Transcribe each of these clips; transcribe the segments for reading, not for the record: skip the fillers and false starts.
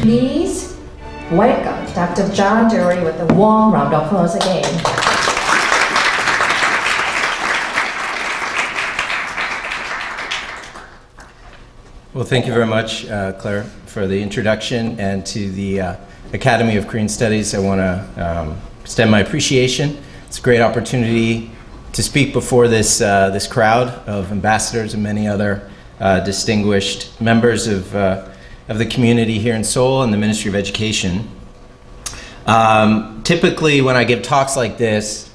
Please welcome Dr. John Delury with a warm round of applause again. Well, thank you very much, Claire, for the introduction, and to the Academy of Korean Studies. I want to extend my appreciation. It's a great opportunity to speak before this crowd of ambassadors and many other distinguished members of the community here in Seoul and the Ministry of Education. Typically, when I give talks like this,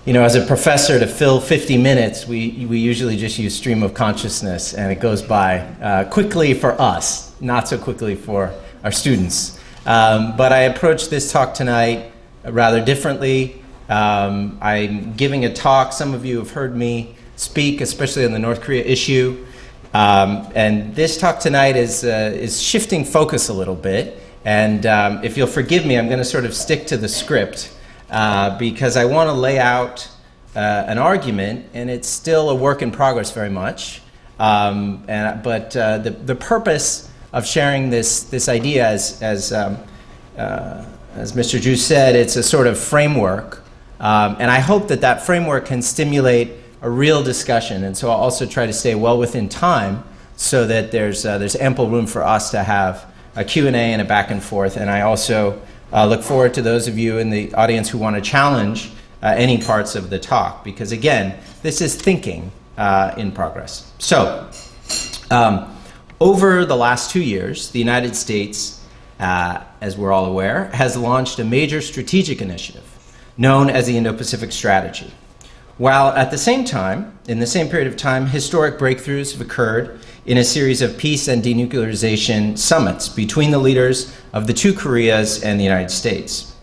you know, as a professor, to fill 50 minutes, we usually just use stream of consciousness, and it goes by quickly for us, not so quickly for our students. But I approached this talk tonight rather differently. I'm giving a talk. Some of you have heard me speak, especially on the North Korea issue. And this talk tonight is shifting focus a little bit. And if you'll forgive me, I'm going to sort of stick to the script. Because I want to lay out an argument, and it's still a work in progress very much. But the purpose of sharing this idea, as Mr. Ju said, it's a sort of framework, and I hope that framework can stimulate a real discussion. And so I'll also try to stay well within time, so that there's ample room for us to have a Q&A and a back and forth. And I also look forward to those of you in the audience who want to challenge any parts of the talk, because again, this is thinking in progress. So, over the last 2 years, the United States, as we're all aware, has launched a major strategic initiative known as the Indo-Pacific Strategy. While at the same time, in the same period of time, historic breakthroughs have occurred in a series of peace and denuclearization summits between the leaders of the two Koreas and the United States.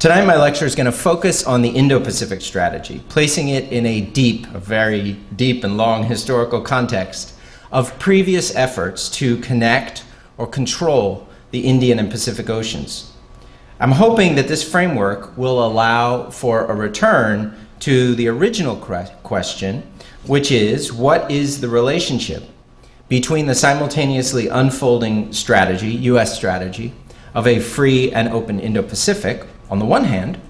Tonight, my lecture is going to focus on the Indo-Pacific Strategy, placing it in a very deep and long historical context of previous efforts to connect or control the Indian and Pacific Oceans. I'm hoping that this framework will allow for a return to the original question, which is, what is the relationship between the simultaneously unfolding strategy, U.S. strategy, of a free and open Indo-Pacific, on the one hand,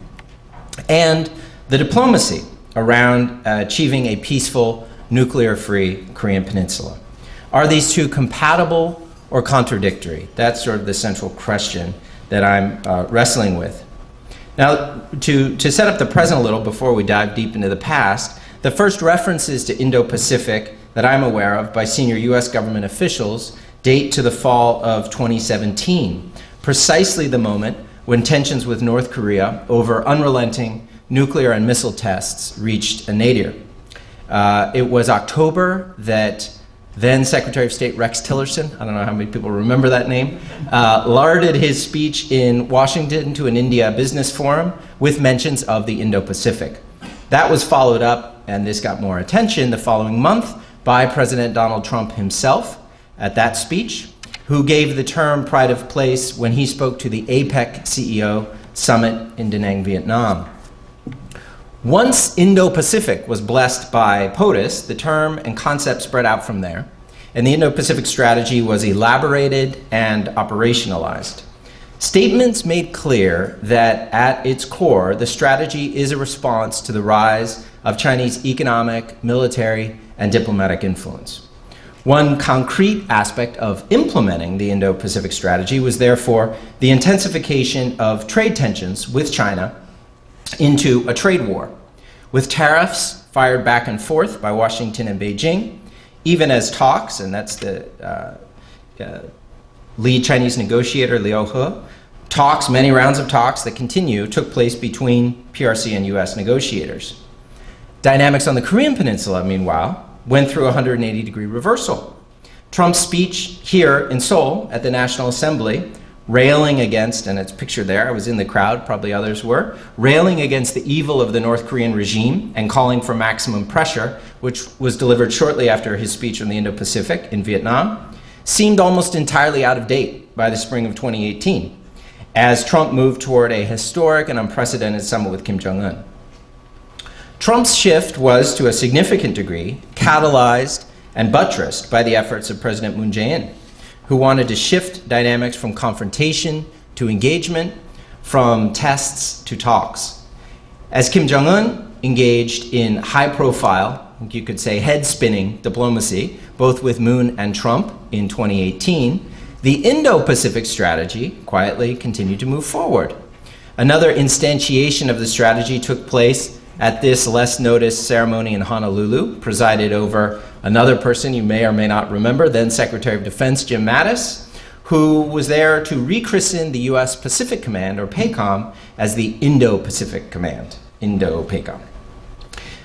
and the diplomacy around achieving a peaceful, nuclear-free Korean peninsula? Are these two compatible or contradictory? That's sort of the central question that I'm wrestling with. Now, to set up the present a little before we dive deep into the past, the first references to Indo-Pacific that I'm aware of by senior U.S. government officials date to the fall of 2017, precisely the moment when tensions with North Korea over unrelenting nuclear and missile tests reached a nadir. It was October that then Secretary of State Rex Tillerson, I don't know how many people remember that name, larded his speech in Washington to an India business forum with mentions of the Indo-Pacific. That was followed up, and this got more attention the following month, by President Donald Trump himself at that speech, who gave the term pride of place when he spoke to the APEC CEO summit in Da Nang, Vietnam. Once Indo-Pacific was blessed by POTUS, the term and concept spread out from there, and the Indo-Pacific Strategy was elaborated and operationalized. Statements made clear that at its core, the strategy is a response to the rise of Chinese economic, military, and diplomatic influence. One concrete aspect of implementing the Indo-Pacific Strategy was therefore the intensification of trade tensions with China into a trade war, with tariffs fired back and forth by Washington and Beijing, even as talks, and that's the lead Chinese negotiator, Liu He, many rounds of talks that continue, took place between PRC and US negotiators. Dynamics on the Korean Peninsula, meanwhile, went through a 180-degree reversal. Trump's speech here in Seoul at the National Assembly, railing against, and it's pictured there, I was in the crowd, probably others were, railing against the evil of the North Korean regime and calling for maximum pressure, which was delivered shortly after his speech on the Indo-Pacific in Vietnam, seemed almost entirely out of date by the spring of 2018, as Trump moved toward a historic and unprecedented summit with Kim Jong-un. Trump's shift was, to a significant degree, catalyzed and buttressed by the efforts of President Moon Jae-in, who wanted to shift dynamics from confrontation to engagement, from tests to talks. As Kim Jong-un engaged in high-profile, you could say head-spinning diplomacy, both with Moon and Trump in 2018, the Indo-Pacific strategy quietly continued to move forward. Another instantiation of the strategy took place at this less noticed ceremony in Honolulu, presided over another person you may or may not remember, then Secretary of Defense Jim Mattis, who was there to rechristen the U.S. Pacific Command, or PACOM, as the Indo-Pacific Command, Indo-PACOM.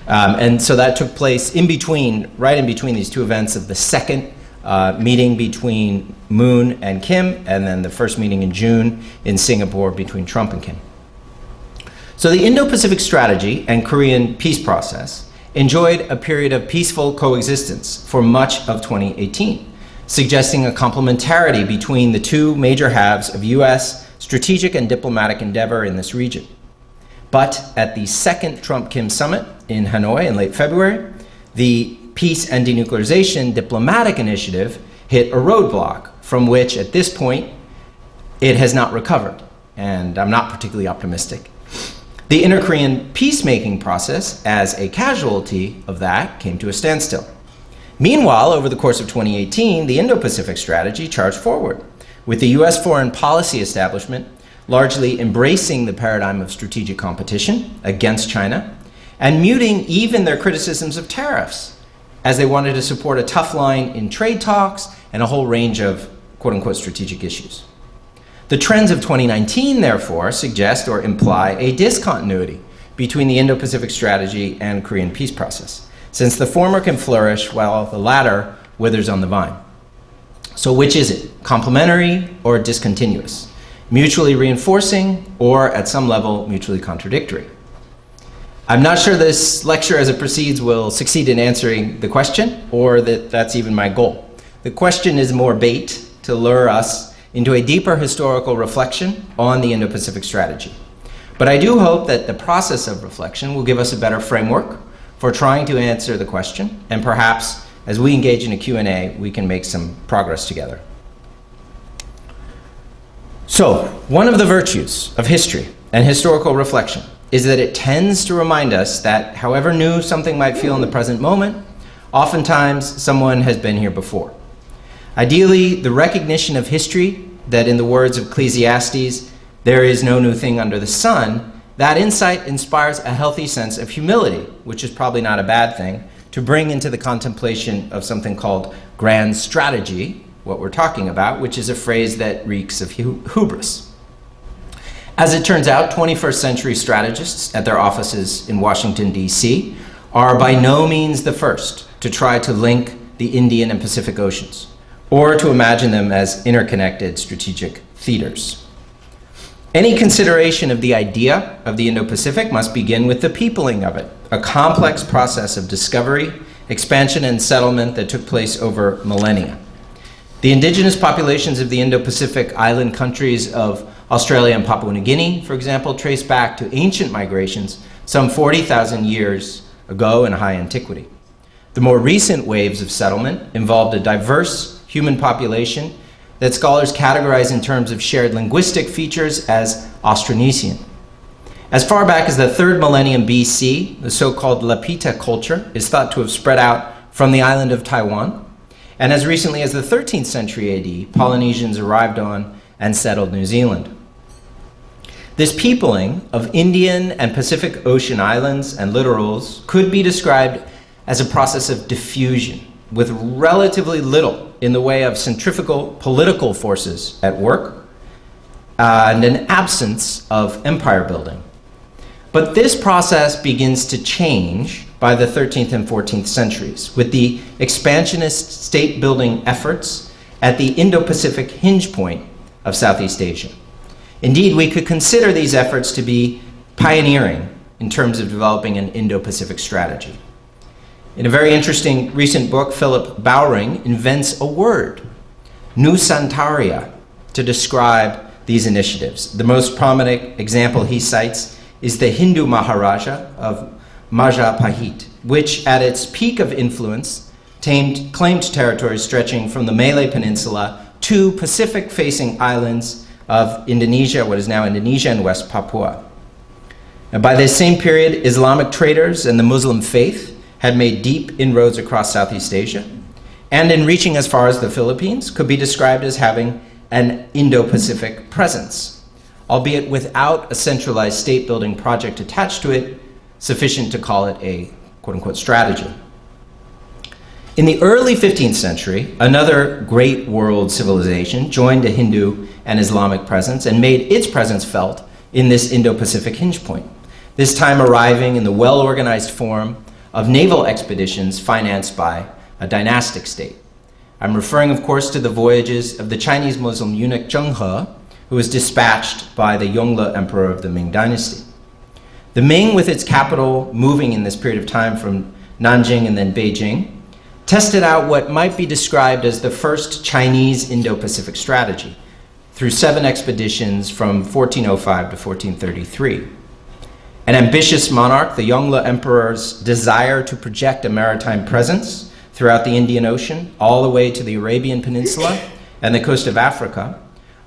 And so that took place right in between these two events of the second meeting between Moon and Kim, and then the first meeting in June in Singapore between Trump and Kim. So the Indo-Pacific strategy and Korean peace process enjoyed a period of peaceful coexistence for much of 2018, suggesting a complementarity between the two major halves of U.S. strategic and diplomatic endeavor in this region. But at the second Trump-Kim summit in Hanoi in late February, the peace and denuclearization diplomatic initiative hit a roadblock from which, at this point, it has not recovered, and I'm not particularly optimistic. The inter-Korean peacemaking process, as a casualty of that, came to a standstill. Meanwhile, over the course of 2018, the Indo-Pacific strategy charged forward, with the U.S. foreign policy establishment largely embracing the paradigm of strategic competition against China and muting even their criticisms of tariffs, as they wanted to support a tough line in trade talks and a whole range of quote-unquote strategic issues. The trends of 2019, therefore, suggest or imply a discontinuity between the Indo-Pacific strategy and Korean peace process, since the former can flourish while the latter withers on the vine. So which is it, complementary or discontinuous? Mutually reinforcing or, at some level, mutually contradictory? I'm not sure this lecture as it proceeds will succeed in answering the question, or that that's even my goal. The question is more bait to lure us into a deeper historical reflection on the Indo-Pacific strategy. But I do hope that the process of reflection will give us a better framework for trying to answer the question, and perhaps as we engage in a Q&A, we can make some progress together. So, one of the virtues of history and historical reflection is that it tends to remind us that however new something might feel in the present moment, oftentimes someone has been here before. Ideally, the recognition of history, that in the words of Ecclesiastes, there is no new thing under the sun, that insight inspires a healthy sense of humility, which is probably not a bad thing, to bring into the contemplation of something called grand strategy, what we're talking about, which is a phrase that reeks of hubris. As it turns out, 21st century strategists at their offices in Washington, D.C. are by no means the first to try to link the Indian and Pacific Oceans, or to imagine them as interconnected strategic theaters. Any consideration of the idea of the Indo-Pacific must begin with the peopling of it, a complex process of discovery, expansion, and settlement that took place over millennia. The indigenous populations of the Indo-Pacific island countries of Australia and Papua New Guinea, for example, trace back to ancient migrations some 40,000 years ago in high antiquity. The more recent waves of settlement involved a diverse human population that scholars categorize in terms of shared linguistic features as Austronesian. As far back as the 3rd millennium BC, the so-called Lapita culture is thought to have spread out from the island of Taiwan, and as recently as the 13th century AD, Polynesians arrived on and settled New Zealand. This peopling of Indian and Pacific Ocean islands and littorals could be described as a process of diffusion, with relatively little in the way of centrifugal political forces at work, and an absence of empire building. But this process begins to change by the 13th and 14th centuries, with the expansionist state-building efforts at the Indo-Pacific hinge point of Southeast Asia. Indeed, we could consider these efforts to be pioneering in terms of developing an Indo-Pacific strategy. In a very interesting recent book, Philip Bowring invents a word, Nusantara, to describe these initiatives. The most prominent example he cites is the Hindu Maharaja of Majapahit, which at its peak of influence claimed territories stretching from the Malay Peninsula two Pacific-facing islands of Indonesia, what is now Indonesia, and West Papua. And by this same period, Islamic traders and the Muslim faith had made deep inroads across Southeast Asia, and in reaching as far as the Philippines, could be described as having an Indo-Pacific presence, albeit without a centralized state-building project attached to it, sufficient to call it a quote-unquote strategy. In the early 15th century, another great world civilization joined a Hindu and Islamic presence and made its presence felt in this Indo-Pacific hinge point, this time arriving in the well-organized form of naval expeditions financed by a dynastic state. I'm referring, of course, to the voyages of the Chinese Muslim eunuch Zheng He, who was dispatched by the Yongle Emperor of the Ming Dynasty. The Ming, with its capital moving in this period of time from Nanjing and then Beijing, tested out what might be described as the first Chinese Indo-Pacific strategy through 7 expeditions from 1405 to 1433. An ambitious monarch, the Yongle Emperor's desire to project a maritime presence throughout the Indian Ocean, all the way to the Arabian Peninsula and the coast of Africa,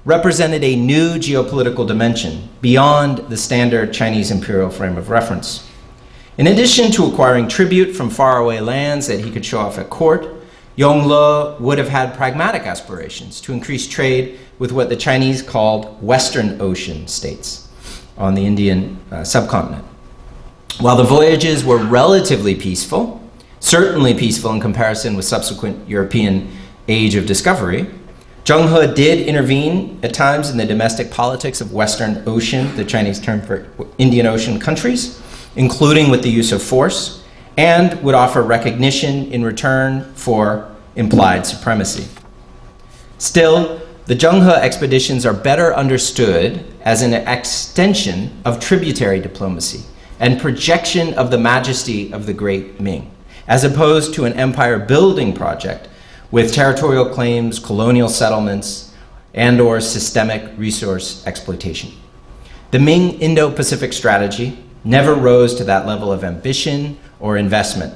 represented a new geopolitical dimension beyond the standard Chinese imperial frame of reference. In addition to acquiring tribute from faraway lands that he could show off at court, Yongle would have had pragmatic aspirations to increase trade with what the Chinese called Western Ocean states on the Indian subcontinent. While the voyages were relatively peaceful, certainly peaceful in comparison with subsequent European age of discovery, Zheng He did intervene at times in the domestic politics of Western Ocean, the Chinese term for Indian Ocean countries, including with the use of force, and would offer recognition in return for implied supremacy. Still, the Zheng He expeditions are better understood as an extension of tributary diplomacy and projection of the majesty of the great Ming, as opposed to an empire-building project with territorial claims, colonial settlements, and/or systemic resource exploitation. The Ming Indo-Pacific strategy never rose to that level of ambition or investment,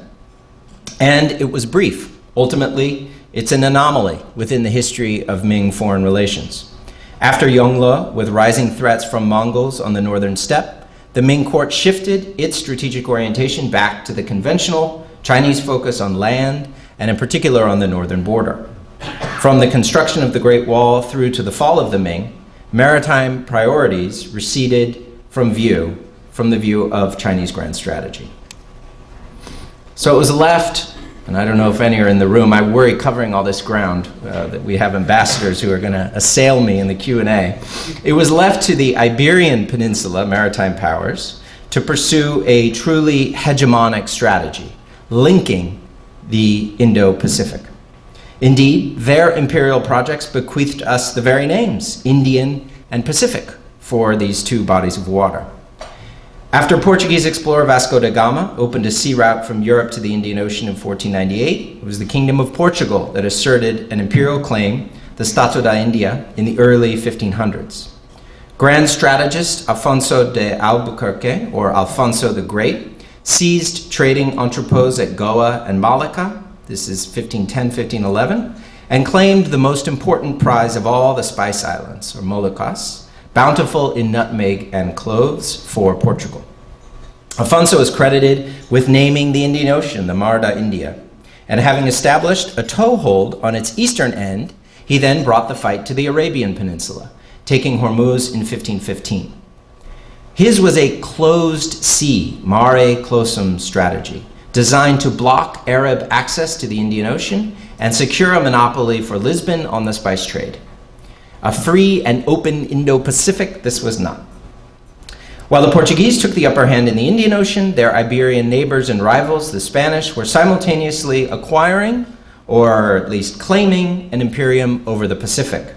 and it was brief. Ultimately, it's an anomaly within the history of Ming foreign relations. After Yongle, with rising threats from Mongols on the northern steppe, the Ming court shifted its strategic orientation back to the conventional Chinese focus on land, and in particular on the northern border. From the construction of the Great Wall through to the fall of the Ming, maritime priorities receded from the view of Chinese grand strategy. So it was left, and I don't know if any are in the room, I worry covering all this ground that we have ambassadors who are going to assail me in the Q&A. It was left to the Iberian Peninsula maritime powers to pursue a truly hegemonic strategy, linking the Indo-Pacific. Indeed, their imperial projects bequeathed us the very names, Indian and Pacific, for these two bodies of water. After Portuguese explorer Vasco da Gama opened a sea route from Europe to the Indian Ocean in 1498, it was the Kingdom of Portugal that asserted an imperial claim, the Stato da India, in the early 1500s. Grand strategist Afonso de Albuquerque, or Alfonso the Great, seized trading entrepôts at Goa and Malacca, this is 1510-1511, and claimed the most important prize of all the Spice Islands, or Moluccas, bountiful in nutmeg and cloves for Portugal. Afonso is credited with naming the Indian Ocean the Mar da India, and having established a toehold on its eastern end, he then brought the fight to the Arabian Peninsula, taking Hormuz in 1515. His was a closed sea, mare closum strategy, designed to block Arab access to the Indian Ocean and secure a monopoly for Lisbon on the spice trade. A free and open Indo-Pacific, this was not. While the Portuguese took the upper hand in the Indian Ocean, their Iberian neighbors and rivals, the Spanish, were simultaneously acquiring, or at least claiming, an imperium over the Pacific.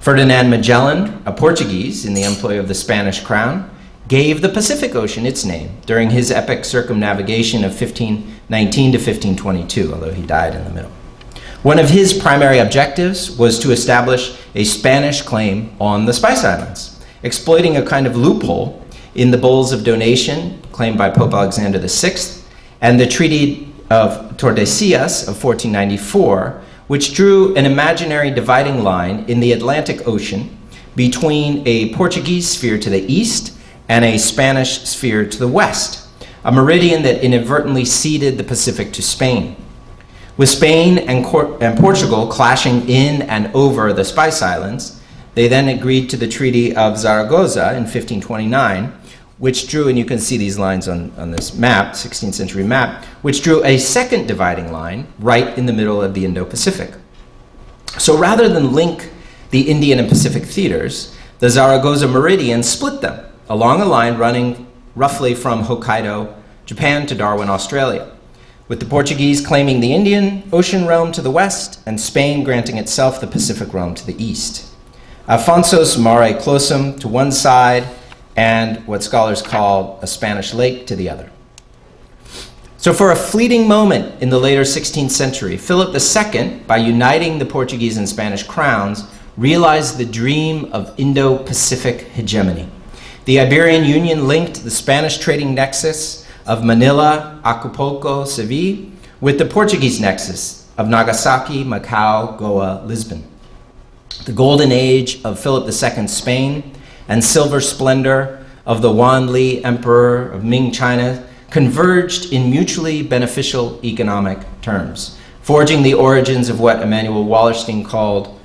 Ferdinand Magellan, a Portuguese in the employ of the Spanish crown, gave the Pacific Ocean its name during his epic circumnavigation of 1519 to 1522, although he died in the middle. One of his primary objectives was to establish a Spanish claim on the Spice Islands, exploiting a kind of loophole in the Bulls of Donation claimed by Pope Alexander VI and the Treaty of Tordesillas of 1494, which drew an imaginary dividing line in the Atlantic Ocean between a Portuguese sphere to the east and a Spanish sphere to the west, a meridian that inadvertently ceded the Pacific to Spain. With Spain and Portugal clashing in and over the Spice Islands, they then agreed to the Treaty of Zaragoza in 1529, which drew, and you can see these lines on this map, 16th century map, which drew a second dividing line right in the middle of the Indo-Pacific. So rather than link the Indian and Pacific theaters, the Zaragoza meridian split them along a line running roughly from Hokkaido, Japan to Darwin, Australia, with the Portuguese claiming the Indian Ocean realm to the west and Spain granting itself the Pacific realm to the east. Afonso's Mare Closum to one side and what scholars call a Spanish lake to the other. So for a fleeting moment in the later 16th century, Philip II, by uniting the Portuguese and Spanish crowns, realized the dream of Indo-Pacific hegemony. The Iberian Union linked the Spanish trading nexus of Manila, Acapulco, Seville, with the Portuguese nexus of Nagasaki, Macau, Goa, Lisbon. The golden age of Philip II's Spain and silver splendor of the Wanli Emperor of Ming China converged in mutually beneficial economic terms, forging the origins of what Emanuel Wallerstein called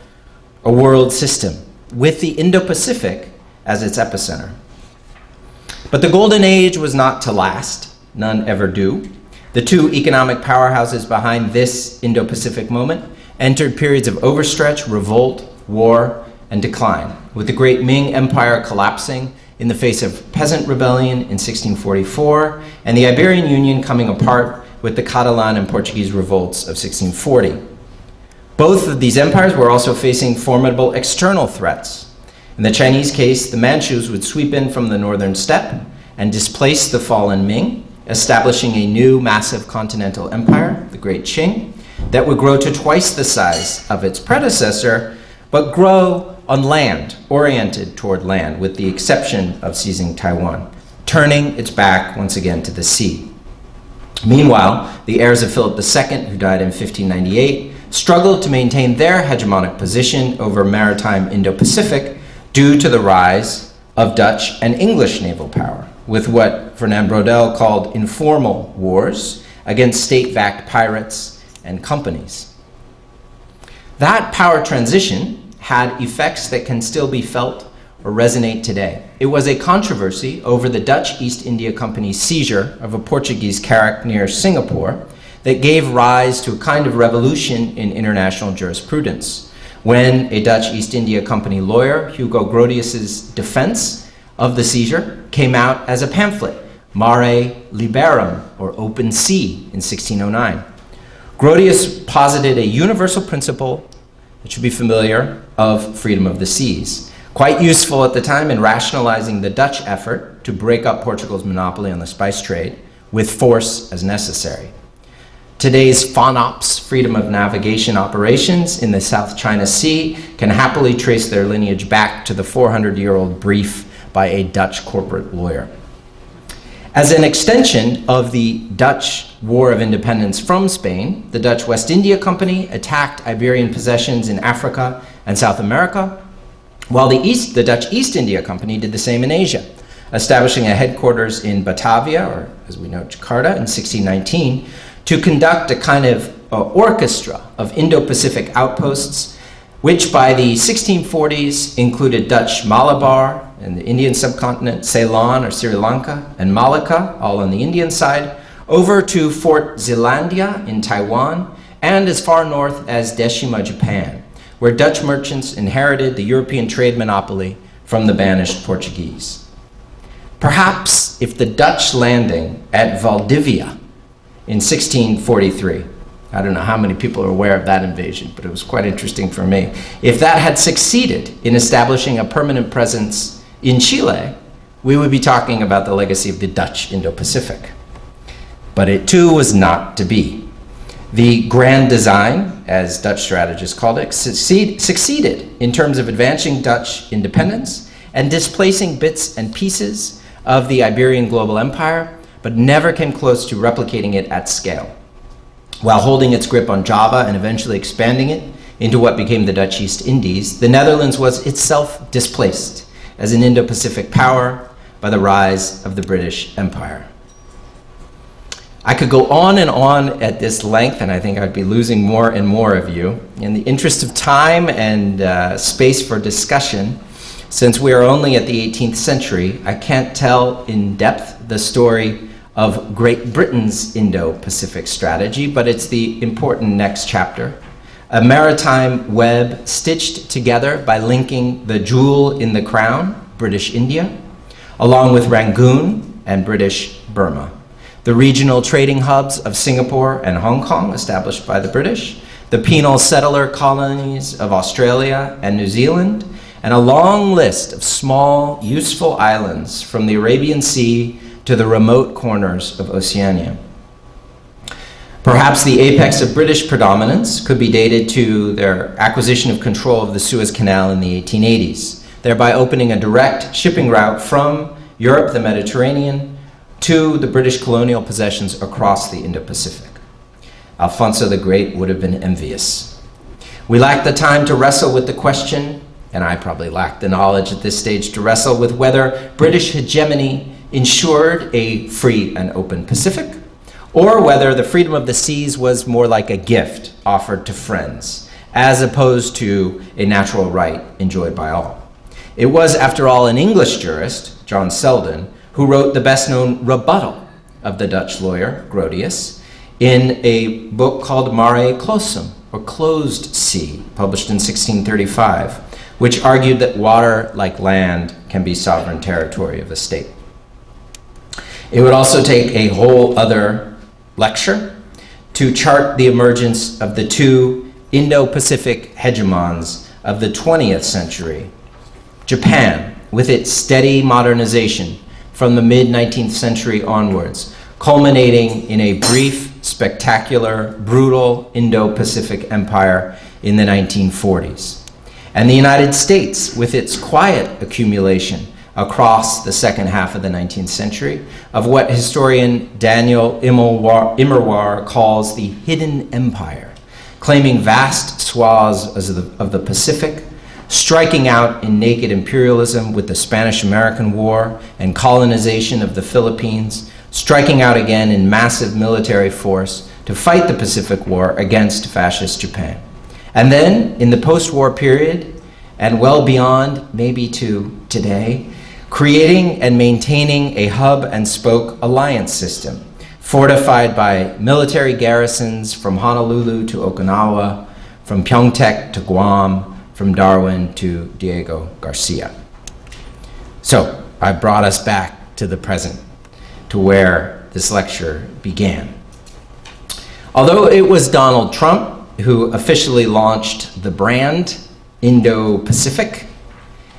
a world system, with the Indo-Pacific as its epicenter. But the golden age was not to last. None ever do. The two economic powerhouses behind this Indo-Pacific moment entered periods of overstretch, revolt, war, and decline, with the great Ming Empire collapsing in the face of peasant rebellion in 1644 and the Iberian Union coming apart with the Catalan and Portuguese revolts of 1640. Both of these empires were also facing formidable external threats. In the Chinese case, the Manchus would sweep in from the northern steppe and displace the fallen Ming, establishing a new massive continental empire, the Great Qing, that would grow to twice the size of its predecessor, but grow on land, oriented toward land, with the exception of seizing Taiwan, turning its back once again to the sea. Meanwhile, the heirs of Philip II, who died in 1598, struggled to maintain their hegemonic position over maritime Indo-Pacific due to the rise of Dutch and English naval power, with what Fernand Braudel called informal wars against state-backed pirates and companies. That power transition had effects that can still be felt or resonate today. It was a controversy over the Dutch East India Company's seizure of a Portuguese carrack near Singapore that gave rise to a kind of revolution in international jurisprudence, when a Dutch East India Company lawyer, Hugo Grotius's defense of the seizure, came out as a pamphlet, Mare Liberum, or Open Sea, in 1609. Grotius posited a universal principle that should be familiar of freedom of the seas, quite useful at the time in rationalizing the Dutch effort to break up Portugal's monopoly on the spice trade with force as necessary. Today's FONOPS, freedom of navigation operations in the South China Sea, can happily trace their lineage back to the 400-year-old brief by a Dutch corporate lawyer. As an extension of the Dutch War of Independence from Spain, the Dutch West India Company attacked Iberian possessions in Africa and South America, while the Dutch East India Company did the same in Asia, establishing a headquarters in Batavia, or as we know, Jakarta, in 1619, to conduct a kind of orchestra of Indo-Pacific outposts, which by the 1640s included Dutch Malabar and the Indian subcontinent, Ceylon or Sri Lanka, and Malacca, all on the Indian side, over to Fort Zeelandia in Taiwan, and as far north as Deshima, Japan, where Dutch merchants inherited the European trade monopoly from the banished Portuguese. Perhaps if the Dutch landing at Valdivia in 1643, I don't know how many people are aware of that invasion, but it was quite interesting for me. If that had succeeded in establishing a permanent presence in Chile, we would be talking about the legacy of the Dutch Indo-Pacific. But it too was not to be. The grand design, as Dutch strategists called it, succeeded in terms of advancing Dutch independence and displacing bits and pieces of the Iberian global empire, but never came close to replicating it at scale. While holding its grip on Java and eventually expanding it into what became the Dutch East Indies, the Netherlands was itself displaced as an Indo-Pacific power by the rise of the British Empire. I could go on and on at this length, and I think I'd be losing more and more of you. In the interest of time and space for discussion, since we are only at the 18th century, I can't tell in depth the story of Great Britain's Indo-Pacific strategy, but it's the important next chapter. A maritime web stitched together by linking the jewel in the crown, British India, along with Rangoon and British Burma. The regional trading hubs of Singapore and Hong Kong, established by the British, the penal settler colonies of Australia and New Zealand, and a long list of small, useful islands from the Arabian Sea to the remote corners of Oceania. Perhaps the apex of British predominance could be dated to their acquisition of control of the Suez Canal in the 1880s, thereby opening a direct shipping route from Europe, the Mediterranean, to the British colonial possessions across the Indo-Pacific. Alfonso the Great would have been envious. We lack the time to wrestle with the question, and I probably lack the knowledge at this stage to wrestle with whether British hegemony ensured a free and open Pacific, or whether the freedom of the seas was more like a gift offered to friends, as opposed to a natural right enjoyed by all. It was, after all, an English jurist, John Selden, who wrote the best-known rebuttal of the Dutch lawyer, Grotius, in a book called Mare Closum, or Closed Sea, published in 1635, which argued that water, like land, can be sovereign territory of a state. It would also take a whole other lecture to chart the emergence of the two Indo-Pacific hegemons of the 20th century. Japan, with its steady modernization from the mid-19th century onwards, culminating in a brief, spectacular, brutal Indo-Pacific empire in the 1940s. And the United States, with its quiet accumulation across the second half of the 19th century of what historian Daniel Immerwahr calls the hidden empire, claiming vast swaths of the Pacific, striking out in naked imperialism with the Spanish-American War and colonization of the Philippines, striking out again in massive military force to fight the Pacific War against fascist Japan. And then, in the post-war period, and well beyond maybe to today, creating and maintaining a hub-and-spoke alliance system, fortified by military garrisons from Honolulu to Okinawa, from Pyeongtaek to Guam, from Darwin to Diego Garcia. So, I brought us back to the present, to where this lecture began. Although it was Donald Trump who officially launched the brand Indo-Pacific,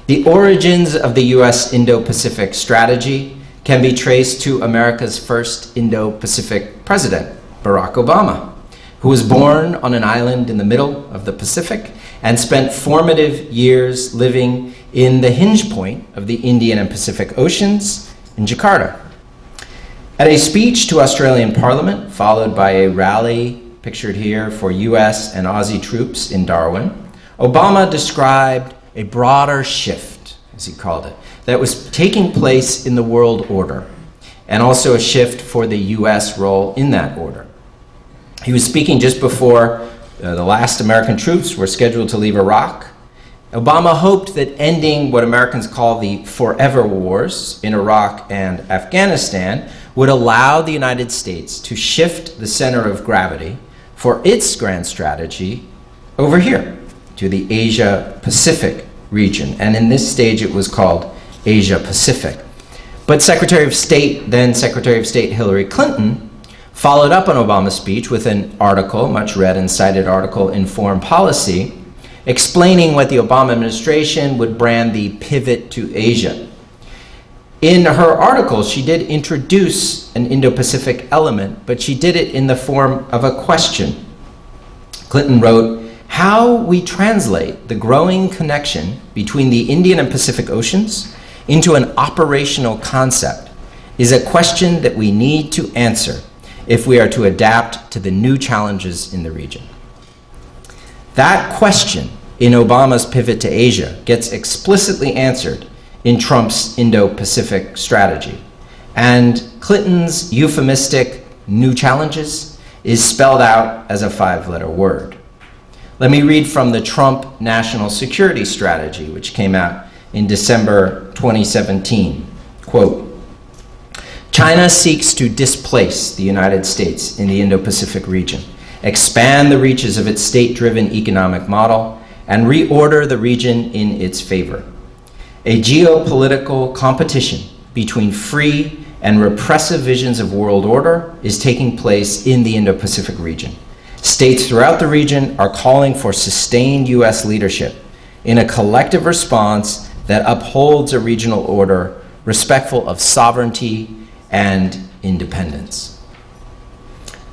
the origins of the U.S. Indo-Pacific strategy can be traced to America's first Indo-Pacific president, Barack Obama, who was born on an island in the middle of the Pacific and spent formative years living in the hinge point of the Indian and Pacific Oceans in Jakarta. At a speech to Australian Parliament, followed by a rally pictured here for US and Aussie troops in Darwin, Obama described a broader shift, as he called it, that was taking place in the world order, and also a shift for the US role in that order. He was speaking just before the last American troops were scheduled to leave Iraq. Obama hoped that ending what Americans call the forever wars in Iraq and Afghanistan would allow the United States to shift the center of gravity for its grand strategy over here to the Asia-Pacific region. And in this stage, it was called Asia-Pacific. But then Secretary of State Hillary Clinton followed up on Obama's speech with an article, much read and cited article in Foreign Policy, explaining what the Obama administration would brand the pivot to Asia. In her article, she did introduce an Indo-Pacific element, but she did it in the form of a question. Clinton wrote, "How we translate the growing connection between the Indian and Pacific Oceans into an operational concept is a question that we need to answer if we are to adapt to the new challenges in the region. That question in Obama's pivot to Asia gets explicitly answered in Trump's Indo-Pacific strategy, and Clinton's euphemistic new challenges is spelled out as a 5-letter word. Let me read from the Trump National Security Strategy, which came out in December 2017. Quote, China seeks to displace the United States in the Indo-Pacific region, expand the reaches of its state-driven economic model, and reorder the region in its favor. A geopolitical competition between free and repressive visions of world order is taking place in the Indo-Pacific region. States throughout the region are calling for sustained U.S. leadership in a collective response that upholds a regional order respectful of sovereignty and independence.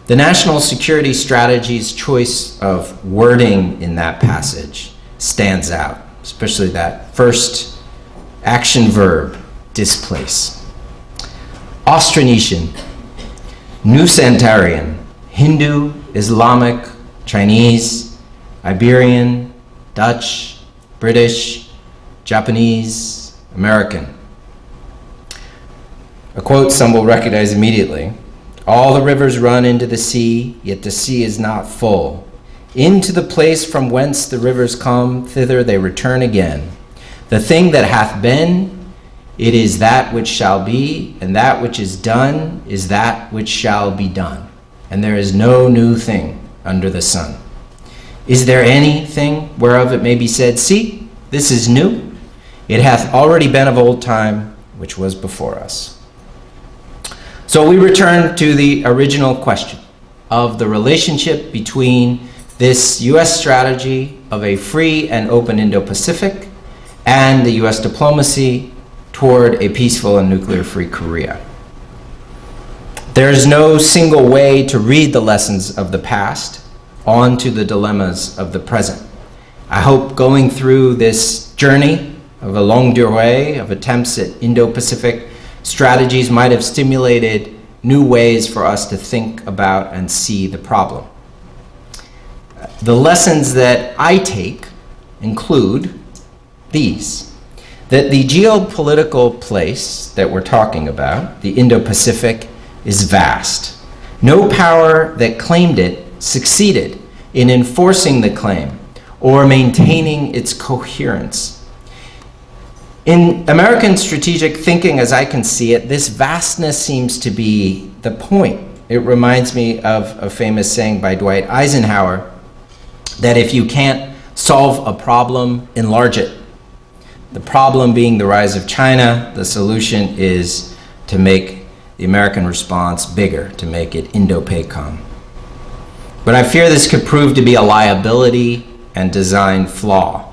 The National Security Strategy's choice of wording in that passage stands out, especially that first action verb, displace. Austronesian, Nusantarian, Hindu, Islamic, Chinese, Iberian, Dutch, British, Japanese, American. A quote some will recognize immediately. All the rivers run into the sea, yet the sea is not full. Into the place from whence the rivers come, thither they return again. The thing that hath been, it is that which shall be, and that which is done is that which shall be done. And there is no new thing under the sun. Is there anything whereof it may be said, see, this is new? It hath already been of old time, which was before us. So we return to the original question of the relationship between this U.S. strategy of a free and open Indo-Pacific and the U.S. diplomacy toward a peaceful and nuclear-free Korea. There is no single way to read the lessons of the past onto the dilemmas of the present. I hope going through this journey of a longue durée of attempts at Indo-Pacific strategies might have stimulated new ways for us to think about and see the problem. The lessons that I take include these: that the geopolitical place that we're talking about, the Indo-Pacific, is vast. No power that claimed it succeeded in enforcing the claim or maintaining its coherence. In American strategic thinking, as I can see it, this vastness seems to be the point. It reminds me of a famous saying by Dwight Eisenhower that if you can't solve a problem, enlarge it. The problem being the rise of China, the solution is to make the American response bigger, to make it Indo-PACOM. But I fear this could prove to be a liability and design flaw.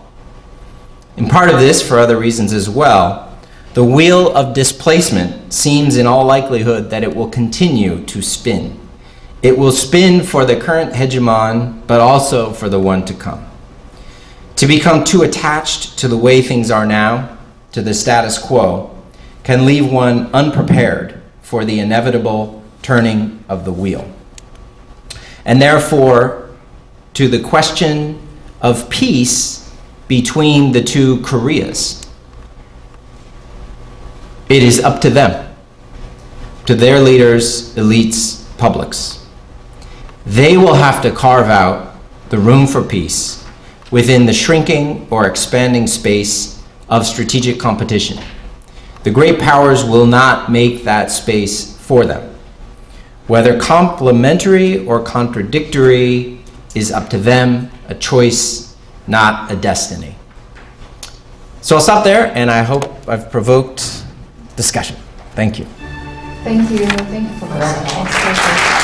In part of this, for other reasons as well, the wheel of displacement seems in all likelihood that it will continue to spin. It will spin for the current hegemon, but also for the one to come. To become too attached to the way things are now, to the status quo, can leave one unprepared for the inevitable turning of the wheel. And therefore, to the question of peace between the two Koreas, it is up to them, to their leaders, elites, publics. They will have to carve out the room for peace within the shrinking or expanding space of strategic competition. The great powers will not make that space for them. Whether complementary or contradictory is up to them, a choice, not a destiny. So I'll stop there, and I hope I've provoked discussion. Thank you. Thank you for that.